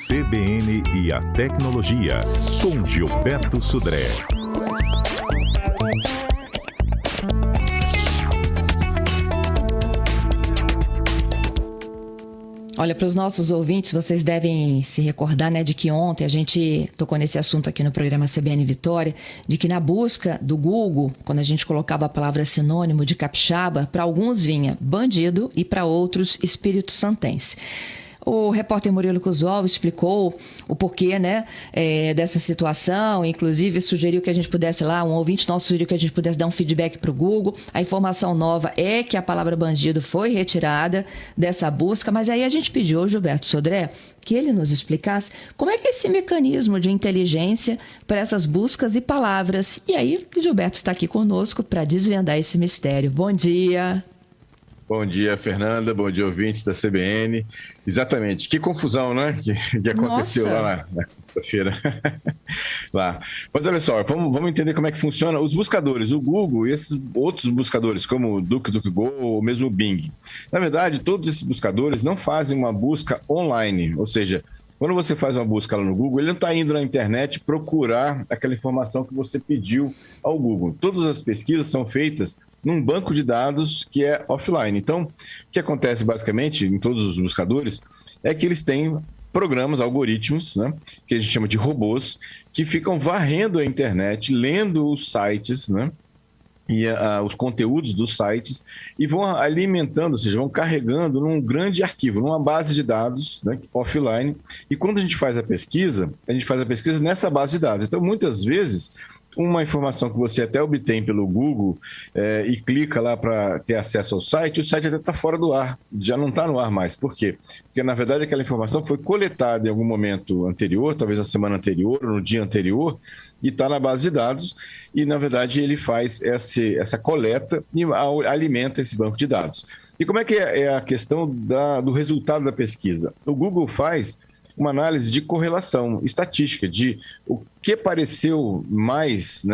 CBN e a Tecnologia, com Gilberto Sudré. Olha, para os nossos ouvintes, vocês devem se recordar, de que ontem a gente tocou nesse assunto aqui no programa CBN Vitória, de que na busca do Google, quando a gente colocava a palavra sinônimo de capixaba, para alguns vinha bandido e para outros espírito santense. O repórter Murilo Cusol explicou o porquê, dessa situação, inclusive sugeriu que a gente pudesse um ouvinte nosso sugeriu que a gente pudesse dar um feedback para o Google. A informação nova é que a palavra bandido foi retirada dessa busca, mas aí a gente pediu ao Gilberto Sodré que ele nos explicasse como é que é esse mecanismo de inteligência para essas buscas e palavras. E aí, o Gilberto está aqui conosco para desvendar esse mistério. Bom dia. Bom dia, Fernanda. Bom dia, ouvintes da CBN. Exatamente. Que confusão, né? Que aconteceu lá na quinta-feira. Lá. Mas olha só, vamos entender como é que funciona os buscadores, o Google e esses outros buscadores, como o DuckDuckGo ou mesmo o Bing. Na verdade, todos esses buscadores não fazem uma busca online, ou seja, quando você faz uma busca lá no Google, ele não está indo na internet procurar aquela informação que você pediu ao Google. Todas as pesquisas são feitas num banco de dados que é offline. Então, o que acontece basicamente em todos os buscadores é que eles têm programas, algoritmos, que a gente chama de robôs, que ficam varrendo a internet, lendo os sites, e os conteúdos dos sites e vão alimentando, ou seja, vão carregando num grande arquivo, numa base de dados offline. E quando a gente faz a pesquisa nessa base de dados. Então, muitas vezes, uma informação que você até obtém pelo Google e clica lá para ter acesso ao site, o site até está fora do ar, já não está no ar mais. Por quê? Porque, na verdade, aquela informação foi coletada em algum momento anterior, talvez na semana anterior ou no dia anterior, e está na base de dados, e, na verdade, ele faz essa coleta e alimenta esse banco de dados. E como é que é a questão do resultado da pesquisa? O Google faz uma análise de correlação estatística, de o que apareceu mais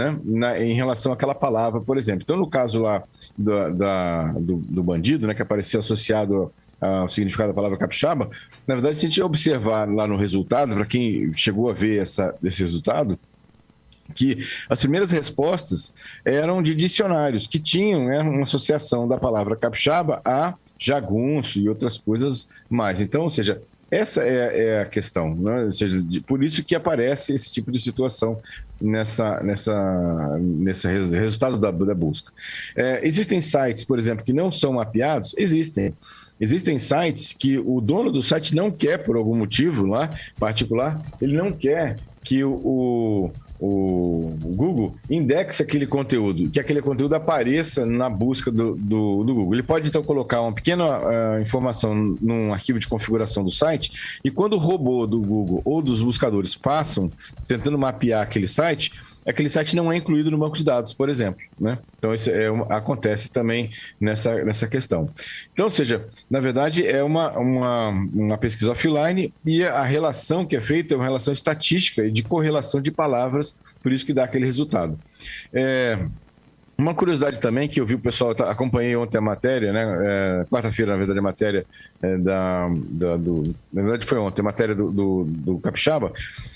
em relação àquela palavra, por exemplo. Então, no caso lá do bandido, que apareceu associado ao significado da palavra capixaba, na verdade, se a gente observar lá no resultado, para quem chegou a ver esse resultado, que as primeiras respostas eram de dicionários que tinham uma associação da palavra capixaba a jagunço e outras coisas mais. Então, ou seja, essa é a questão, Ou seja, por isso que aparece esse tipo de situação nesse resultado da busca. Existem sites, por exemplo, que não são mapeados? Existem sites que o dono do site não quer, por algum motivo lá particular, ele não quer que o Google indexe aquele conteúdo, que aquele conteúdo apareça na busca do Google. Ele pode, então, colocar uma pequena informação num arquivo de configuração do site e quando o robô do Google ou dos buscadores passam tentando mapear aquele site não é incluído no banco de dados, por exemplo. Então, isso acontece também nessa questão. Então, ou seja, na verdade, é uma pesquisa offline e a relação que é feita é uma relação estatística e de correlação de palavras, por isso que dá aquele resultado. Uma curiosidade também que eu vi o pessoal, acompanhei ontem a matéria, quarta-feira, na verdade, a matéria na verdade foi ontem, a matéria do capixaba,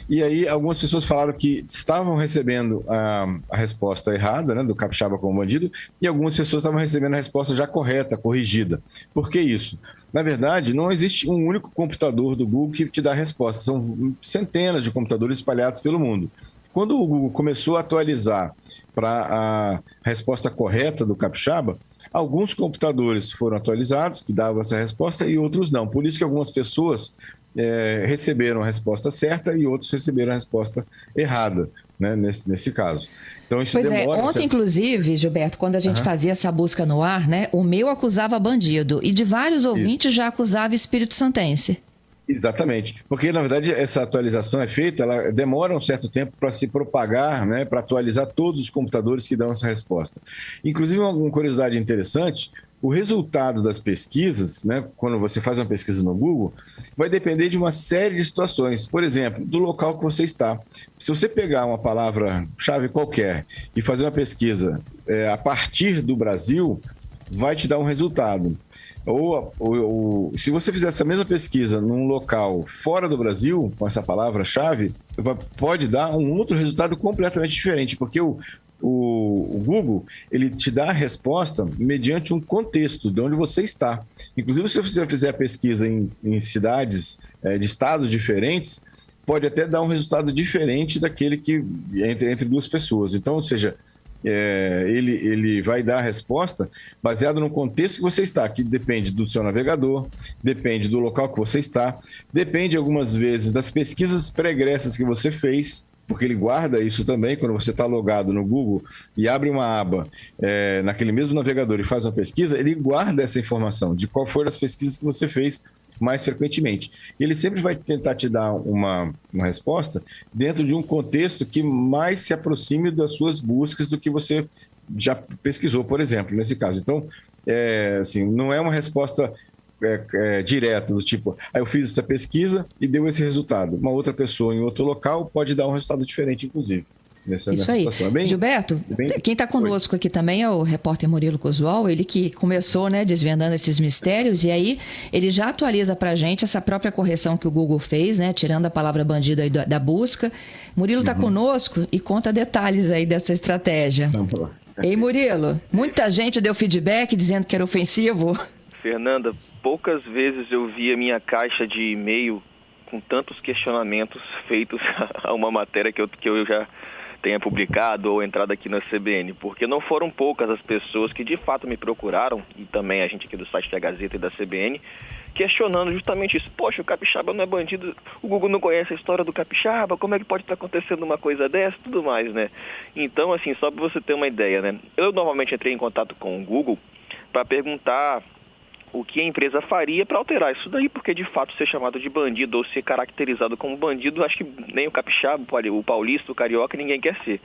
e aí algumas pessoas falaram que estavam recebendo a resposta errada, do capixaba como bandido, e algumas pessoas estavam recebendo a resposta já correta, corrigida. Por que isso? Na verdade, não existe um único computador do Google que te dá a resposta, são centenas de computadores espalhados pelo mundo. Quando o Google começou a atualizar para a resposta correta do capixaba, alguns computadores foram atualizados, que davam essa resposta, e outros não. Por isso que algumas pessoas receberam a resposta certa e outros receberam a resposta errada, nesse caso. Então, isso demora... Ontem, inclusive, Gilberto, quando a gente fazia essa busca no ar, o meu acusava bandido e de vários ouvintes já acusava espírito santense. Exatamente, porque na verdade essa atualização é feita, ela demora um certo tempo para se propagar, para atualizar todos os computadores que dão essa resposta. Inclusive, uma curiosidade interessante, o resultado das pesquisas, quando você faz uma pesquisa no Google, vai depender de uma série de situações. Por exemplo, do local que você está. Se você pegar uma palavra-chave qualquer e fazer uma pesquisa a partir do Brasil, vai te dar um resultado. Ou se você fizer essa mesma pesquisa num local fora do Brasil, com essa palavra-chave, pode dar um outro resultado completamente diferente, porque o Google, ele te dá a resposta mediante um contexto de onde você está. Inclusive, se você fizer a pesquisa em cidades de estados diferentes, pode até dar um resultado diferente daquele que entre duas pessoas. Então, ou seja, ele vai dar a resposta baseado no contexto que você está, que depende do seu navegador, depende do local que você está, depende algumas vezes das pesquisas pregressas que você fez, porque ele guarda isso também. Quando você está logado no Google e abre uma aba naquele mesmo navegador e faz uma pesquisa, ele guarda essa informação de qual foram as pesquisas que você fez mais frequentemente. Ele sempre vai tentar te dar uma resposta dentro de um contexto que mais se aproxime das suas buscas do que você já pesquisou, por exemplo, nesse caso. Então, assim, não é uma resposta direta, do tipo, eu fiz essa pesquisa e deu esse resultado. Uma outra pessoa em outro local pode dar um resultado diferente, inclusive. Nessa aí. Situação. Gilberto, quem está conosco aqui também é o repórter Murilo Coswall, ele que começou, desvendando esses mistérios, e aí ele já atualiza para a gente essa própria correção que o Google fez, tirando a palavra bandido aí da busca. Murilo está conosco e conta detalhes aí dessa estratégia. Ei, Murilo, muita gente deu feedback dizendo que era ofensivo. Fernanda, poucas vezes eu vi a minha caixa de e-mail com tantos questionamentos feitos a uma matéria que eu já tenha publicado ou entrado aqui na CBN, porque não foram poucas as pessoas que de fato me procuraram, e também a gente aqui do site da Gazeta e da CBN, questionando justamente isso. Poxa, o capixaba não é bandido, o Google não conhece a história do capixaba, como é que pode estar acontecendo uma coisa dessa, tudo mais, Então, assim, só para você ter uma ideia, eu normalmente entrei em contato com o Google para perguntar o que a empresa faria para alterar isso daí, porque de fato ser chamado de bandido ou ser caracterizado como bandido, acho que nem o capixaba, o paulista, o carioca, ninguém quer ser.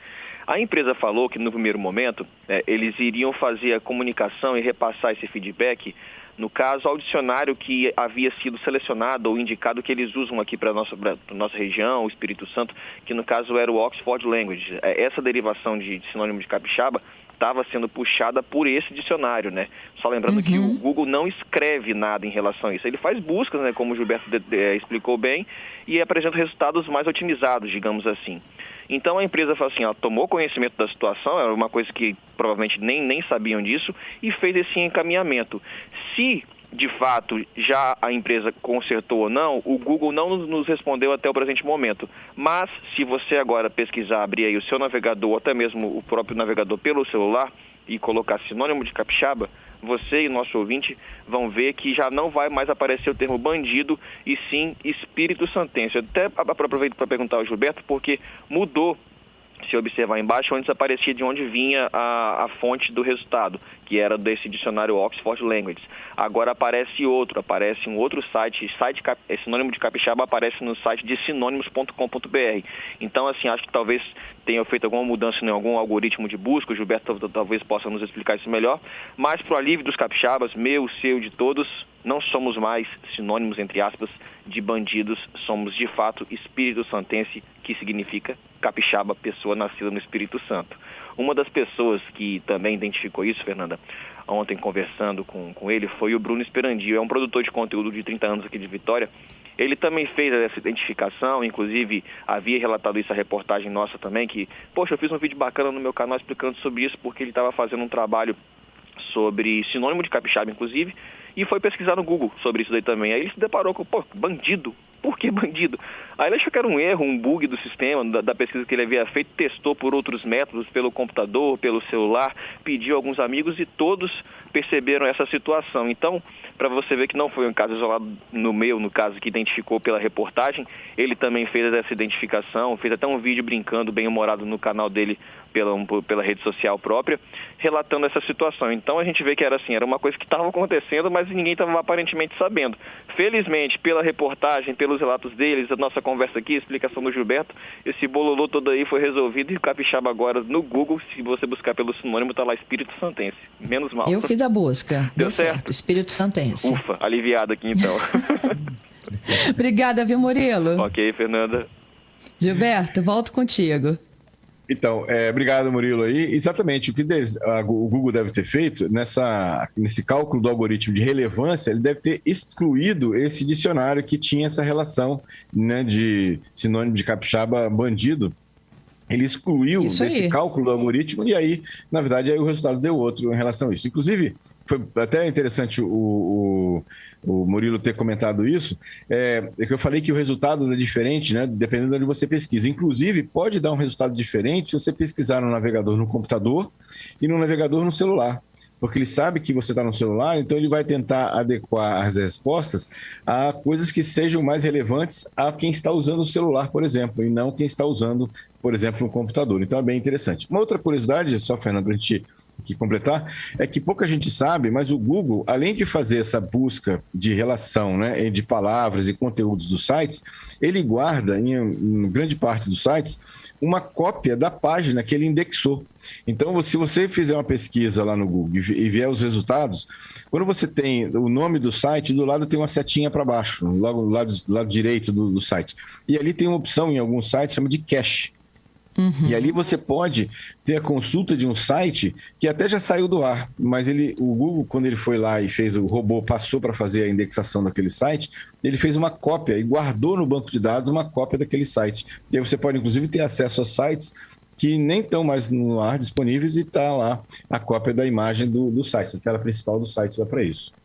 A empresa falou que no primeiro momento eles iriam fazer a comunicação e repassar esse feedback, no caso ao dicionário que havia sido selecionado ou indicado que eles usam aqui para a nossa região, o Espírito Santo, que no caso era o Oxford Language. Essa derivação de sinônimo de capixaba estava sendo puxada por esse dicionário, Só lembrando que o Google não escreve nada em relação a isso. Ele faz buscas, como o Gilberto explicou bem, e apresenta resultados mais otimizados, digamos assim. Então a empresa falou assim, ela tomou conhecimento da situação, era uma coisa que provavelmente nem sabiam disso, e fez esse encaminhamento. Se de fato já a empresa consertou ou não, o Google não nos respondeu até o presente momento. Mas se você agora pesquisar, abrir aí o seu navegador, ou até mesmo o próprio navegador pelo celular, e colocar sinônimo de capixaba, você e nosso ouvinte vão ver que já não vai mais aparecer o termo bandido, e sim espírito santense. Eu até aproveito para perguntar ao Gilberto, porque mudou. Se observar embaixo, antes aparecia de onde vinha a fonte do resultado, que era desse dicionário Oxford Language. Agora aparece um outro site sinônimo de capixaba aparece no site de sinônimos.com.br. Então, assim, acho que talvez tenha feito alguma mudança em algum algoritmo de busca, o Gilberto talvez possa nos explicar isso melhor, mas para o alívio dos capixabas, meu, seu, de todos, não somos mais sinônimos, entre aspas, de bandidos, somos de fato espírito santense, que significa capixaba, pessoa nascida no Espírito Santo. Uma das pessoas que também identificou isso, Fernanda, ontem conversando com ele, foi o Bruno Esperandio, é um produtor de conteúdo de 30 anos aqui de Vitória. Ele também fez essa identificação, inclusive havia relatado isso a reportagem nossa também, que, poxa, eu fiz um vídeo bacana no meu canal explicando sobre isso, porque ele estava fazendo um trabalho sobre sinônimo de capixaba, inclusive, e foi pesquisar no Google sobre isso daí também. Aí ele se deparou com, bandido? Por que bandido? Aí ele achou que era um erro, um bug do sistema, da pesquisa que ele havia feito, testou por outros métodos, pelo computador, pelo celular, pediu a alguns amigos e todos perceberam essa situação. Então, para você ver que não foi um caso isolado no caso que identificou pela reportagem, ele também fez essa identificação, fez até um vídeo brincando, bem-humorado no canal dele, pela rede social própria, relatando essa situação. Então a gente vê que era uma coisa que estava acontecendo, mas ninguém estava aparentemente sabendo. Felizmente, pela reportagem, pelos relatos deles, a nossa conversa aqui, a explicação do Gilberto, esse bololô todo aí foi resolvido, e o capixaba agora no Google, se você buscar pelo sinônimo, está lá Espírito Santense. Menos mal. Eu fiz a busca. Deu certo? Espírito Santense. Ufa, aliviado aqui então. Obrigada, viu, Murilo? Ok, Fernanda. Gilberto, volto contigo. Então, obrigado, Murilo. Aí, exatamente, o que o Google deve ter feito nesse cálculo do algoritmo de relevância, ele deve ter excluído esse dicionário que tinha essa relação, né, de sinônimo de capixaba bandido. Ele excluiu desse cálculo do algoritmo e aí, na verdade, aí o resultado deu outro em relação a isso. Inclusive, foi até interessante o Murilo ter comentado isso, que eu falei que o resultado é diferente, né, dependendo de onde você pesquisa. Inclusive, pode dar um resultado diferente se você pesquisar no navegador no computador e no navegador no celular. Porque ele sabe que você está no celular, então ele vai tentar adequar as respostas a coisas que sejam mais relevantes a quem está usando o celular, por exemplo, e não quem está usando, por exemplo, um computador. Então é bem interessante. Uma outra curiosidade, só, Fernando, para a gente aqui completar, é que pouca gente sabe, mas o Google, além de fazer essa busca de relação, né, de palavras e conteúdos dos sites, ele guarda, em grande parte dos sites, uma cópia da página que ele indexou. Então, se você fizer uma pesquisa lá no Google e vier os resultados, quando você tem o nome do site, do lado tem uma setinha para baixo, logo do lado direito do site. E ali tem uma opção em alguns sites, chama de cache. E ali você pode ter a consulta de um site que até já saiu do ar, mas o Google, quando ele foi lá e fez, o robô passou para fazer a indexação daquele site, ele fez uma cópia e guardou no banco de dados uma cópia daquele site. E aí você pode, inclusive, ter acesso a sites que nem estão mais no ar disponíveis e está lá a cópia da imagem do site, a tela principal do site dá para isso.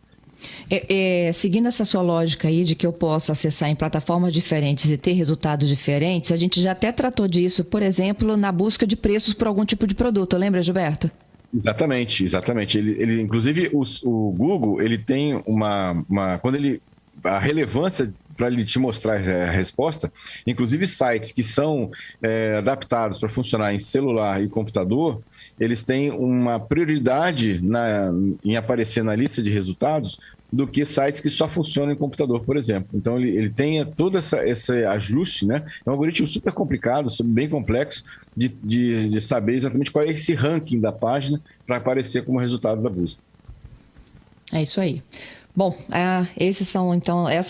Seguindo essa sua lógica aí de que eu posso acessar em plataformas diferentes e ter resultados diferentes, a gente já até tratou disso, por exemplo, na busca de preços por algum tipo de produto, lembra, Gilberto? Exatamente. Ele inclusive, o Google, ele tem a relevância para ele te mostrar a resposta, inclusive sites que são adaptados para funcionar em celular e computador, eles têm uma prioridade em aparecer na lista de resultados do que sites que só funcionam em computador, por exemplo. Então, ele tem todo esse ajuste, né? É um algoritmo super complicado, bem complexo, de saber exatamente qual é esse ranking da página para aparecer como resultado da busca. É isso aí. Bom, essas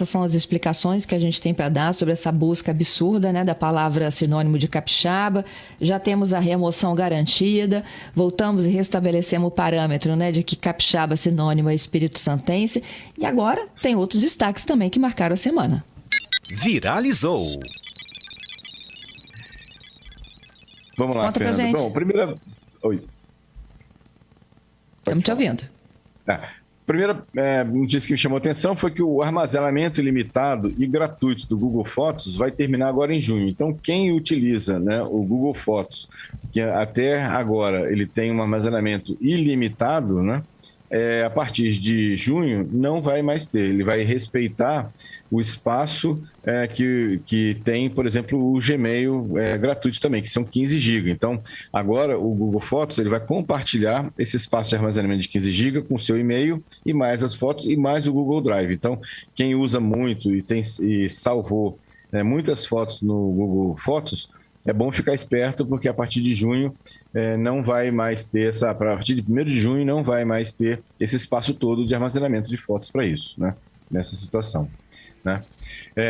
são as explicações que a gente tem para dar sobre essa busca absurda, né, da palavra sinônimo de capixaba. Já temos a remoção garantida, voltamos e restabelecemos o parâmetro, né, de que capixaba sinônimo é espírito santense. E agora tem outros destaques também que marcaram a semana. Viralizou. Vamos lá, Conta pra Fernanda. gente. Bom, primeira... Oi. Estamos te ouvindo. Primeira notícia que me chamou a atenção foi que o armazenamento ilimitado e gratuito do Google Fotos vai terminar agora em junho. Então, quem utiliza, né, o Google Fotos, que até agora ele tem um armazenamento ilimitado, né, a partir de junho não vai mais ter. Ele vai respeitar o espaço que tem, por exemplo, o Gmail gratuito também, que são 15 GB. Então, agora o Google Fotos ele vai compartilhar esse espaço de armazenamento de 15 GB com o seu e-mail e mais as fotos e mais o Google Drive. Então, quem usa muito e salvou muitas fotos no Google Fotos, é bom ficar esperto, porque a partir de junho não vai mais ter a partir de 1º de junho não vai mais ter esse espaço todo de armazenamento de fotos para isso, né? Nessa situação, né?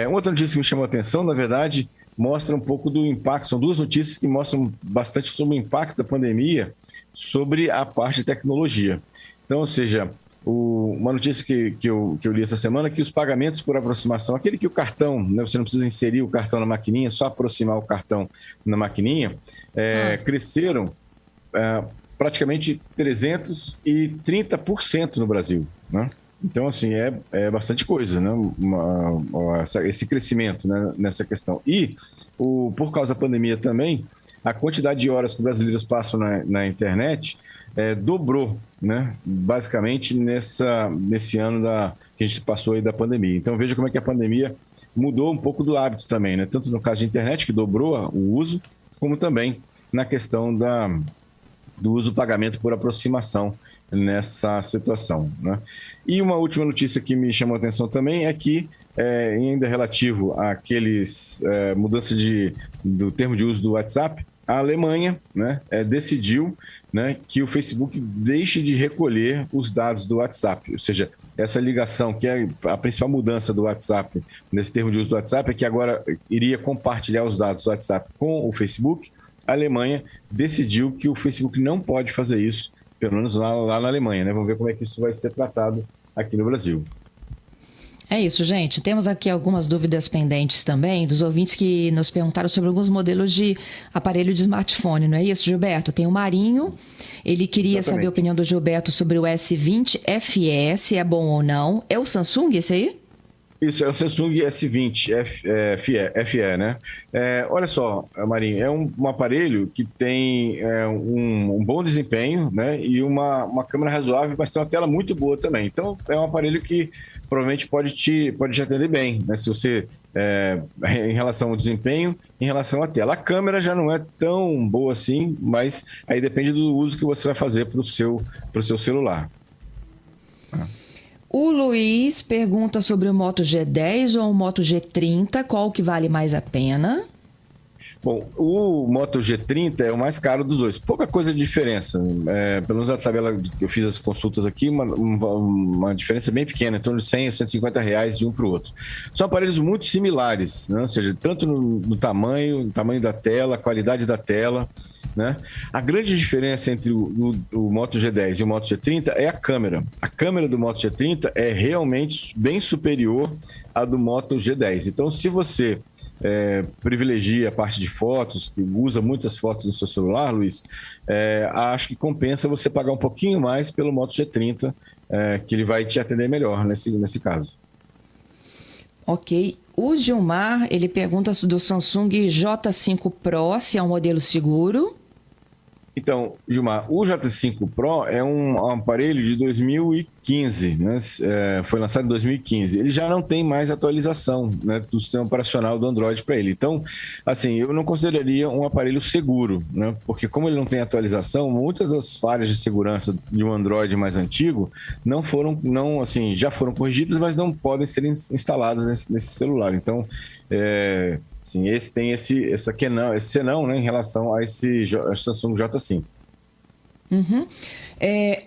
Uma outra notícia que me chamou a atenção, na verdade, mostra um pouco do impacto, são duas notícias que mostram bastante sobre o impacto da pandemia sobre a parte de tecnologia. Então, ou seja, uma notícia que eu li essa semana é que os pagamentos por aproximação, aquele que o cartão, né, você não precisa inserir o cartão na maquininha, só aproximar o cartão na maquininha, cresceram praticamente 330% no Brasil, né? Então, assim, é bastante coisa, né? Esse crescimento, né, nessa questão. E, por causa da pandemia também, a quantidade de horas que os brasileiros passam na internet dobrou, né? Basicamente nesse ano que a gente passou aí da pandemia. Então veja como é que a pandemia mudou um pouco do hábito também, né? Tanto no caso de internet, que dobrou o uso, como também na questão do uso do pagamento por aproximação nessa situação, né? E uma última notícia que me chamou a atenção também é que, ainda relativo àqueles mudança do termo de uso do WhatsApp, a Alemanha, né, decidiu, né, que o Facebook deixe de recolher os dados do WhatsApp. Ou seja, essa ligação, que é a principal mudança do WhatsApp, nesse termo de uso do WhatsApp, é que agora iria compartilhar os dados do WhatsApp com o Facebook. a Alemanha decidiu que o Facebook não pode fazer isso, pelo menos lá na Alemanha, né? Vamos ver como é que isso vai ser tratado aqui no Brasil. É isso, gente. Temos aqui algumas dúvidas pendentes também dos ouvintes que nos perguntaram sobre alguns modelos de aparelho de smartphone, não é isso, Gilberto? Tem o Marinho, ele queria saber a opinião do Gilberto sobre o S20 FE, se é bom ou não. É o Samsung esse aí? Isso, é o Samsung S20 FE, né? Olha só, Marinho, é um aparelho que tem um bom desempenho, né? E uma câmera razoável, mas tem uma tela muito boa também. Então, é um aparelho que provavelmente pode te atender bem, né? Se você, em relação ao desempenho, em relação à tela. A câmera já não é tão boa assim, mas aí depende do uso que você vai fazer para o seu celular. O Luiz pergunta sobre o Moto G10 ou o Moto G30, qual que vale mais a pena? Bom, o Moto G30 é o mais caro dos dois. Pouca coisa de diferença. Pelo menos a tabela que eu fiz as consultas aqui, uma diferença bem pequena, em torno de 100 a 150 reais de um para o outro. São aparelhos muito similares, né? Ou seja, tanto no tamanho da tela, qualidade da tela, né? A grande diferença entre o Moto G10 e o Moto G30 é a câmera. A câmera do Moto G30 é realmente bem superior à do Moto G10. Então, se você privilegia a parte de fotos, que usa muitas fotos no seu celular, Luiz, acho que compensa você pagar um pouquinho mais pelo Moto G30, que ele vai te atender melhor nesse caso. Ok. O Gilmar, ele pergunta do Samsung J5 Pro, se é um modelo seguro. Então, Gilmar, o J5 Pro é um aparelho de 2015, né? Foi lançado em 2015. Ele já não tem mais atualização, né, do sistema operacional do Android para ele. Então, assim, eu não consideraria um aparelho seguro, né? Porque como ele não tem atualização, muitas das falhas de segurança de um Android mais antigo já foram corrigidas, mas não podem ser instaladas nesse celular. Então, sim, tem esse senão, né, em relação a esse Samsung J5. Uhum.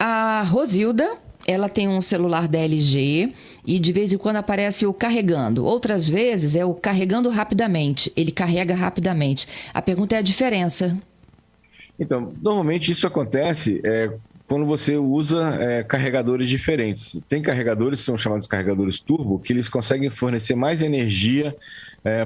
A Rosilda, ela tem um celular da LG e de vez em quando aparece o carregando. Outras vezes é o carregando rapidamente. Ele carrega rapidamente. A pergunta é a diferença. Então, normalmente isso acontece quando você usa carregadores diferentes. Tem carregadores que são chamados carregadores turbo, que eles conseguem fornecer mais energia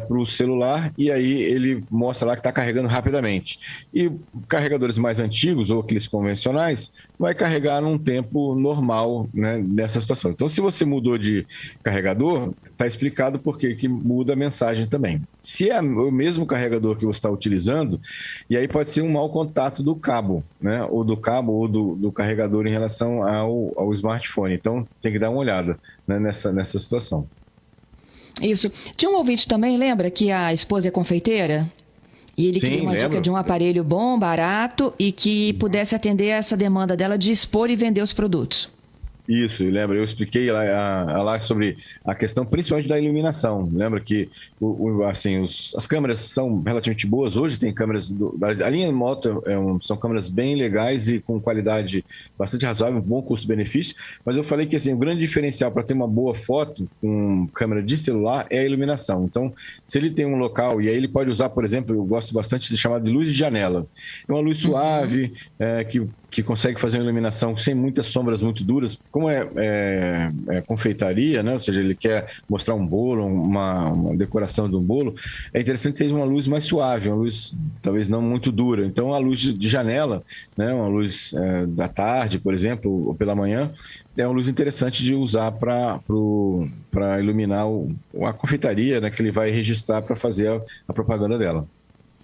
para o celular e aí ele mostra lá que está carregando rapidamente. E carregadores mais antigos ou aqueles convencionais vai carregar num tempo normal, né, nessa situação. Então, se você mudou de carregador, está explicado por que muda a mensagem também. Se é o mesmo carregador que você está utilizando, e aí pode ser um mau contato do cabo, né, ou do cabo ou do carregador em relação ao smartphone. Então, tem que dar uma olhada, né, nessa situação. Isso. Tinha um ouvinte também, lembra que a esposa é confeiteira? E ele queria uma dica de um aparelho bom, barato e que pudesse atender essa demanda dela de expor e vender os produtos. Isso, lembra? Eu expliquei lá sobre a questão principalmente da iluminação. Lembra que as câmeras são relativamente boas. Hoje tem câmeras... A linha Moto são câmeras bem legais e com qualidade bastante razoável, bom custo-benefício. Mas eu falei que o grande diferencial para ter uma boa foto com câmera de celular é a iluminação. Então, se ele tem um local, e aí ele pode usar, por exemplo, eu gosto bastante de chamar de luz de janela. É uma luz suave, que consegue fazer uma iluminação sem muitas sombras muito duras. Como é confeitaria, né? Ou seja, ele quer mostrar um bolo, uma decoração de um bolo, é interessante que seja uma luz mais suave, uma luz talvez não muito dura. Então, a luz de janela, né? Uma luz da tarde, por exemplo, ou pela manhã, é uma luz interessante de usar para iluminar a confeitaria, né? Que ele vai registrar para fazer a propaganda dela.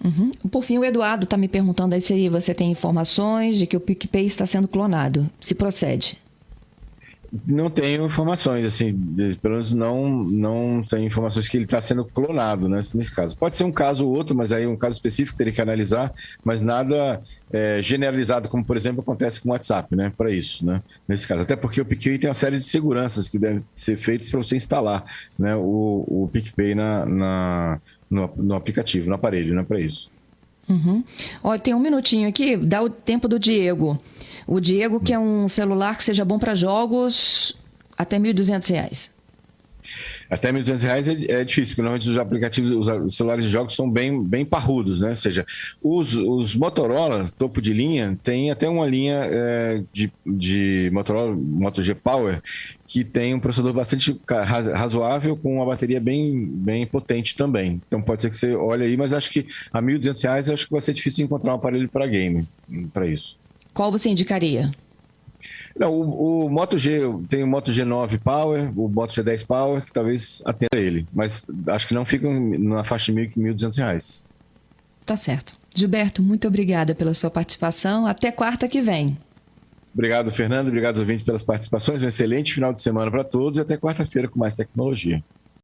Uhum. Por fim, o Eduardo está me perguntando aí se você tem informações de que o PicPay está sendo clonado. Se procede. Não tenho informações, assim, pelo menos não tenho informações que ele está sendo clonado, né, nesse caso. Pode ser um caso ou outro, mas aí um caso específico teria que analisar, mas nada generalizado, como por exemplo acontece com o WhatsApp, né, para isso, né, nesse caso. Até porque o PicPay tem uma série de seguranças que devem ser feitas para você instalar, né, o PicPay no aplicativo, no aparelho, não é para isso. Uhum. Olha, tem um minutinho aqui, dá o tempo do Diego. O Diego quer um celular que seja bom para jogos até R$ 1.200. Até R$1.200 é difícil, porque normalmente os aplicativos, os celulares de jogos são bem parrudos, né? Ou seja, os Motorola, topo de linha, tem até uma linha de Motorola Moto G Power, que tem um processador bastante razoável, com uma bateria bem potente também. Então pode ser que você olhe aí, mas acho que a R$1.200 acho que vai ser difícil encontrar um aparelho para game, para isso. Qual você indicaria? Não, o Moto G, tem o Moto G9 Power, o Moto G10 Power, que talvez atenda ele, mas acho que não ficam na faixa de R$1.200. Tá certo. Gilberto, muito obrigada pela sua participação. Até quarta que vem. Obrigado, Fernando. Obrigado aos ouvintes pelas participações. Um excelente final de semana para todos e até quarta-feira com mais tecnologia.